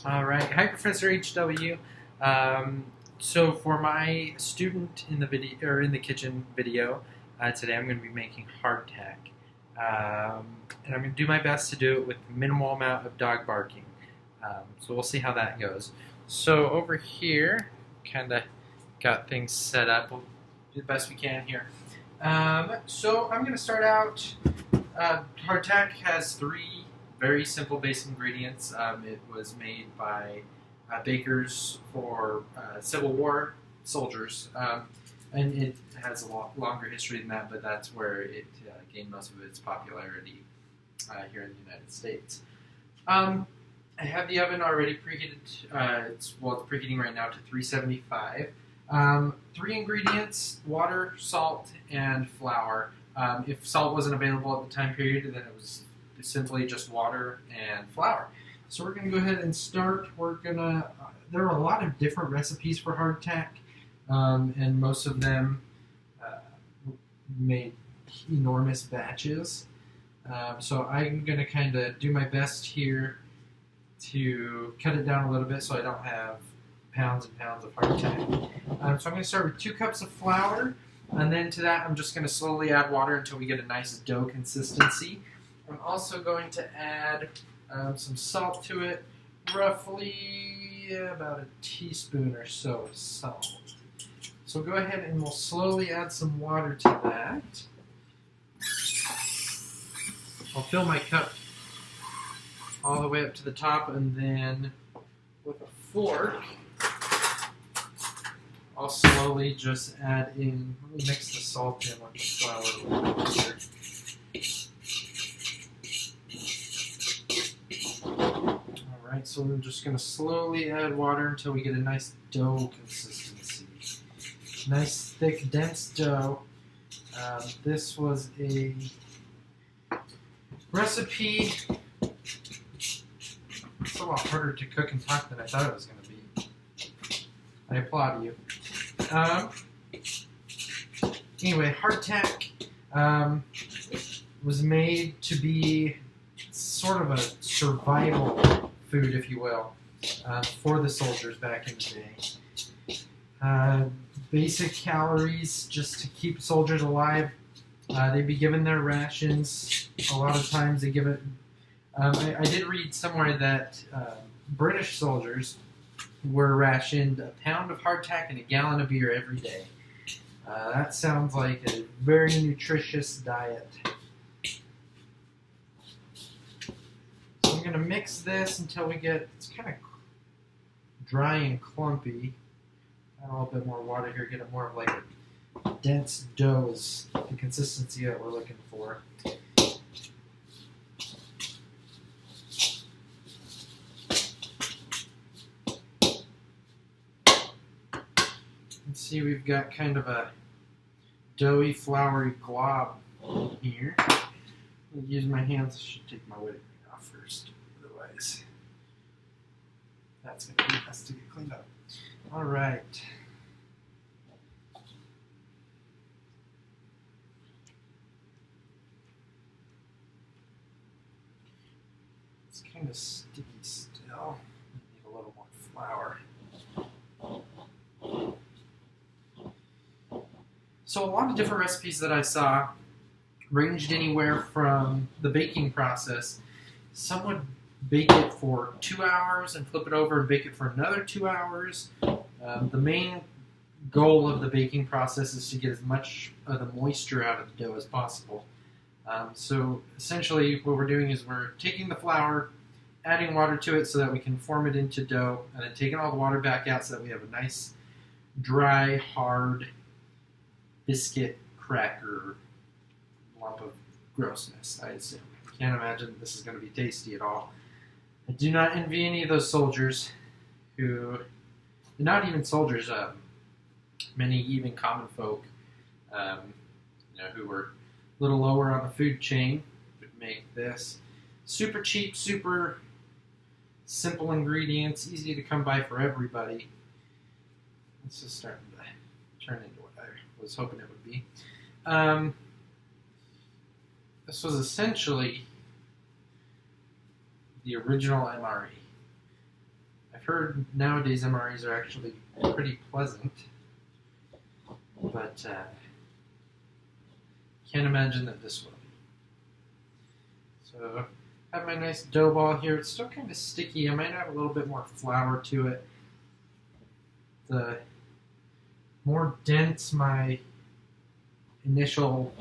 All right, hi Professor HW. So for my student in the video or in the kitchen video today, I'm going to be making hardtack, and I'm going to do my best to do it with minimal amount of dog barking. So we'll see how that goes. So over here, kind of got things set up. We'll do the best we can here. So I'm going to start out. Hardtack has three very simple base ingredients. It was made by bakers for Civil War soldiers, and it has a longer history than that, but that's where it gained most of its popularity here in the United States. I have the oven already preheated. It's preheating right now to 375. Three ingredients: water, salt, and flour. If salt wasn't available at the time period, then it was simply just water and flour. So we're going to go ahead and start. There are a lot of different recipes for hardtack, and most of them made enormous batches. So I'm going to kind of do my best here to cut it down a little bit so I don't have pounds and pounds of hardtack. So I'm going to start with 2 cups of flour, and then to that I'm just going to slowly add water until we get a nice dough consistency. I'm also going to add some salt to it, roughly about a teaspoon or so of salt. So go ahead and we'll slowly add some water to that. I'll fill my cup all the way up to the top, and then with a fork, I'll slowly just add in, let me mix the salt in with the flour a little bit here. Alright, so we're just going to slowly add water until we get a nice dough consistency. Nice, thick, dense dough. This was a recipe. It's a lot harder to cook and talk than I thought it was going to be. I applaud you. Anyway, hardtack was made to be sort of a survival food, if you will, for the soldiers back in the day. Basic calories just to keep soldiers alive. They'd be given their rations. A lot of times they give it. I did read somewhere that British soldiers were rationed a pound of hardtack and a gallon of beer every day. That sounds like a very nutritious diet. So I'm going to mix this until we get, it's kind of dry and clumpy. Add a little bit more water here, get it more of like a dense dough is the consistency that we're looking for. See, we've got kind of a doughy, floury glob here. I'll use my hands. I should take my wedding ring off first. Otherwise, that's going to be has to get cleaned up. All right. It's kind of sticky still. Need a little more flour. So a lot of different recipes that I saw ranged anywhere from the baking process. Some would bake it for 2 hours and flip it over and bake it for another 2 hours. The main goal of the baking process is to get as much of the moisture out of the dough as possible. So essentially what we're doing is we're taking the flour, adding water to it so that we can form it into dough, and then taking all the water back out so that we have a nice, dry, hard biscuit cracker lump of grossness, I assume. I can't imagine this is going to be tasty at all. I do not envy any of those soldiers who, not even soldiers, many even common folk, who were a little lower on the food chain would make this. Super cheap, super simple ingredients, easy to come by for everybody. This is starting to turn into what I was hoping it would be. This was essentially the original MRE. I've heard nowadays MREs are actually pretty pleasant, but can't imagine that this will be. So I have my nice dough ball here. It's still kind of sticky. I might have a little bit more flour to it. The more dense my initial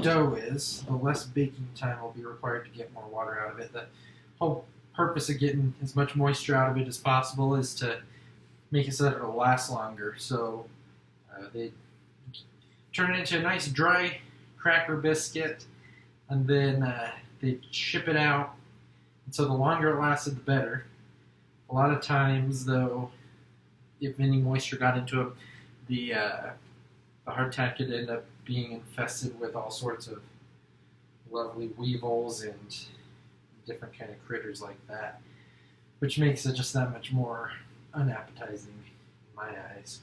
dough is, the less baking time will be required to get more water out of it. The whole purpose of getting as much moisture out of it as possible is to make it so that it'll last longer. So they turn it into a nice dry cracker biscuit, and then they ship it out. And so the longer it lasted, the better. A lot of times, though, if any moisture got into it, the hardtack could end up being infested with all sorts of lovely weevils and different kind of critters like that, which makes it just that much more unappetizing in my eyes.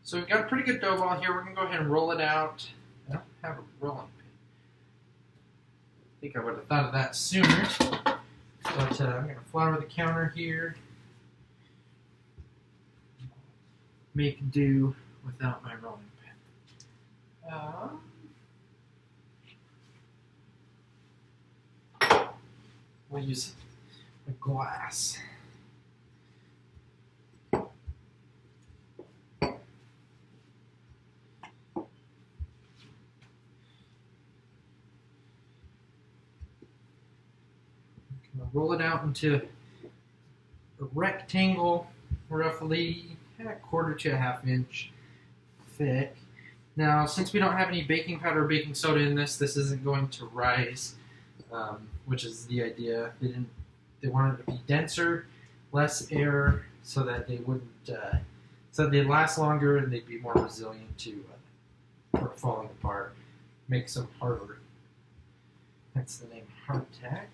So we've got a pretty good dough ball here. We're going to go ahead and roll it out. I don't have a rolling pin. I think I would have thought of that sooner. But I'm going to flour the counter here. Make do without my rolling pin. We'll use a glass. Roll it out into a rectangle, roughly a quarter to a half inch thick. Now, since we don't have any baking powder or baking soda in this, this isn't going to rise, which is the idea. They wanted it to be denser, less air, so that they wouldn't, so that they'd last longer and they'd be more resilient to falling apart. Makes them harder. That's the name Hardtack.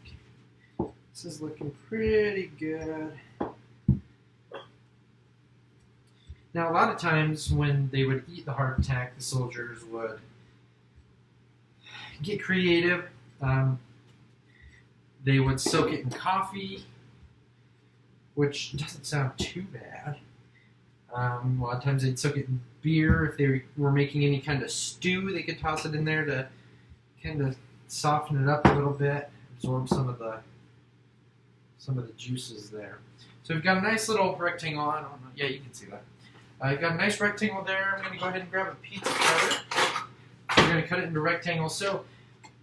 This is looking pretty good. Now, a lot of times when they would eat the hardtack, the soldiers would get creative. They would soak it in coffee, which doesn't sound too bad. A lot of times they'd soak it in beer. If they were making any kind of stew, they could toss it in there to kind of soften it up a little bit, absorb some of the juices there. So we've got a nice little rectangle. I don't know. Yeah, you can see that. I've got a nice rectangle there. I'm going to go ahead and grab a pizza cutter. We're going to cut it into rectangles. So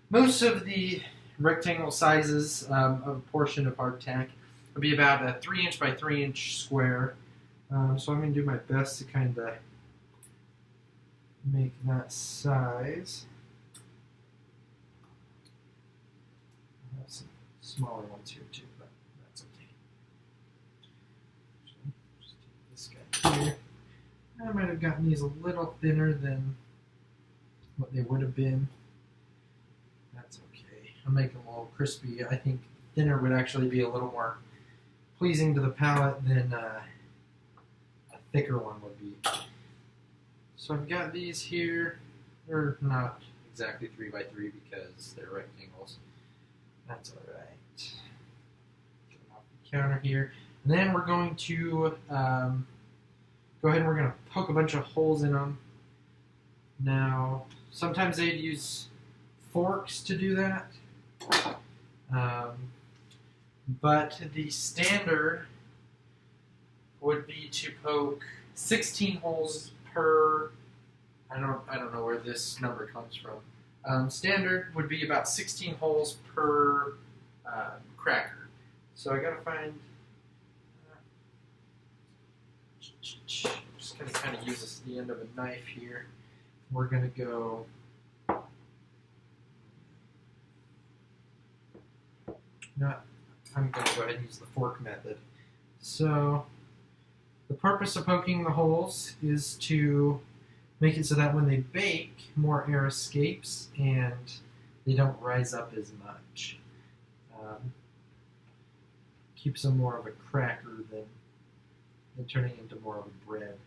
most of the rectangle sizes of a portion of hardtack would be about a 3-inch by 3-inch square. So I'm going to do my best to kind of make that size. I have some smaller ones here too, but that's okay. So just take this guy here. I might have gotten these a little thinner than what they would have been. That's okay. I'll make them a little crispy. I think thinner would actually be a little more pleasing to the palate than a thicker one would be. So I've got these here. They're not exactly 3 by 3 because they're rectangles. That's alright. Get them off the counter here. And then we're going to go ahead and we're going to poke a bunch of holes in them. Now, sometimes they'd use forks to do that. But the standard would be to poke 16 holes per, I don't know where this number comes from. Standard would be about 16 holes per cracker. So I gotta find, just gonna kind of use this, the end of a knife here. We're gonna go I'm going to go ahead and use the fork method. So the purpose of poking the holes is to make it so that when they bake, more air escapes and they don't rise up as much. Keeps them more of a cracker than turning into more of a bread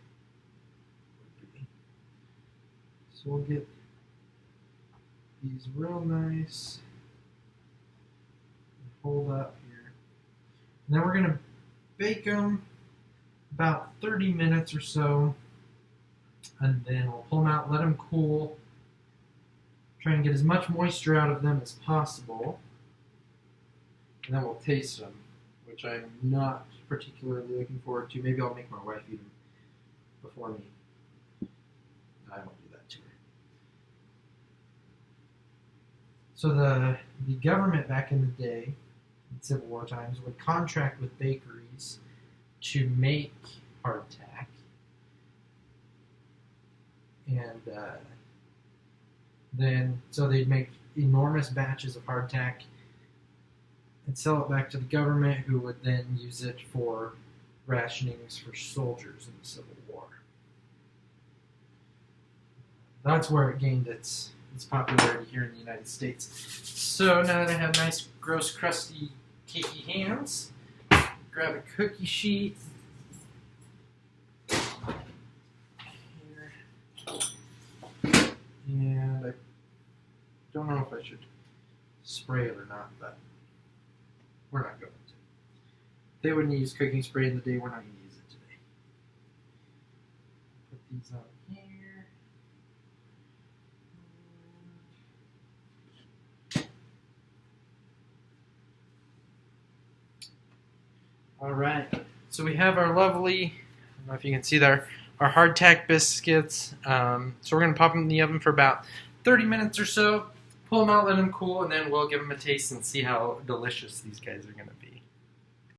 would be. So we'll get these real nice. Hold up here. And then we're going to bake them about 30 minutes or so. And then we'll pull them out, let them cool. Try and get as much moisture out of them as possible. And then we'll taste them, which I'm not particularly looking forward to. Maybe I'll make my wife eat them before me. I won't do that to her. So the government back in the day, in Civil War times, would contract with bakeries to make hardtack. And so they'd make enormous batches of hardtack and sell it back to the government, who would then use it for rationings for soldiers in the Civil War. That's where it gained its popularity here in the United States. So now that I have nice, gross, crusty, cakey hands, grab a cookie sheet. Here. And I don't know if I should spray it or not, but we're not going to. They wouldn't use cooking spray in the day, we're not going to use it today. Put these on here. Alright, so we have our lovely, I don't know if you can see there, our hardtack biscuits. So we're going to pop them in the oven for about 30 minutes or so, pull them out, let them cool, and then we'll give them a taste and see how delicious these guys are going to be.